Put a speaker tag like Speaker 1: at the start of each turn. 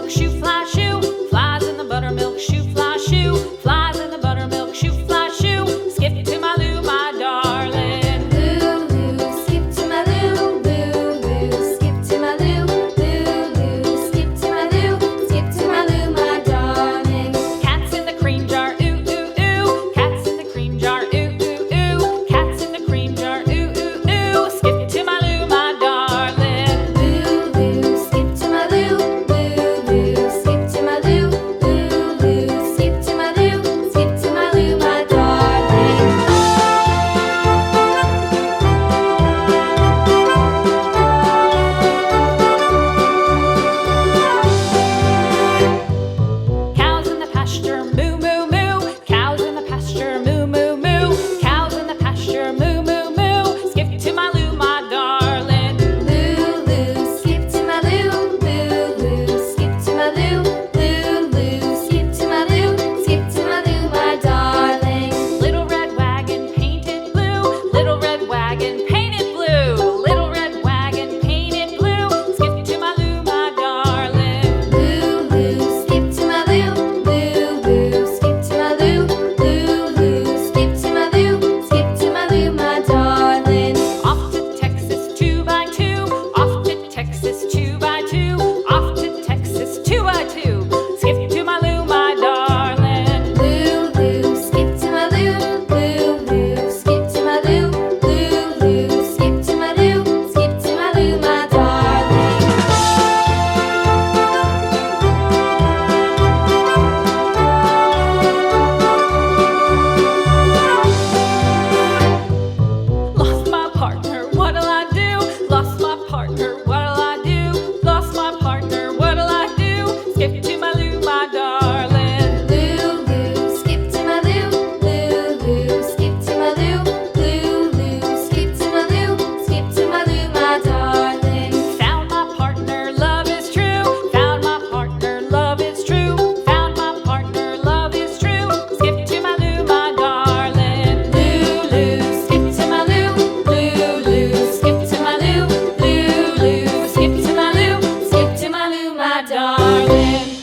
Speaker 1: buttermilk shoe, fly shoe. Flies in the buttermilk shoe, fly shoe. Flies in the buttermilk shoe, fly shoe. Skip to my Lou, my darling.
Speaker 2: Lou, skip to my Lou, Lou, skip to my Lou, Lou, skip to my Lou, skip to my Lou, my darling.
Speaker 1: Cats in the cream jar, ooh, ooh, ooh. Cats in the cream jar, ooh, ooh, ooh. Cats in the cream jar, ooh, ooh, ooh. Skip to my Lou, my darling.
Speaker 2: Lou, skip to my Lou, Lou, skip to my Lou, Lou, skip to my Lou, skip to my Lou, my darling.
Speaker 1: Cows in the pasture, moo, moo, moo. Cows in the pasture, moo, moo, moo. Cows in the pasture, moo, moo, moo. Skip to my Lou, my darling.
Speaker 2: Lou, skip to my Lou, Lou, skip to my Lou, Lou, skip to my Lou, skip to my Lou, my darling.
Speaker 1: Little red wagon painted blue. Little red wagon painted blue. Little red wagon painted blue. Skip to my Lou, my darling.
Speaker 2: Lou, skip to my Lou, Lou, skip to my Lou, Lou, skip to my Lou, skip to my Lou, my darling.
Speaker 1: Off to Texas 2x2. Off to Texas 2x2. Off to Texas 2x2. Skip to my Lou, my darling.
Speaker 2: Lou, skip to my Lou, Lou, skip to my Lou, Lou, skip to my Lou, skip to my Lou, my darling.
Speaker 1: Lost my partner, what'll I do? Lost my partner, what'll I do? Lost my partner, what'll I do? Skip to my Lou, my darling.
Speaker 2: Lou, skip to my Lou, Lou, skip to my Lou, Lou, skip to my Lou, skip to my Lou, my darling.
Speaker 1: Found my partner, love is true. Found my partner, love is true. Found my partner, love is true. Skip to my Lou, my darling.
Speaker 2: Lou, skip to my Lou, Lou, skip to my Lou, Lou, skip to my Lou, skip to my Lou, my darling.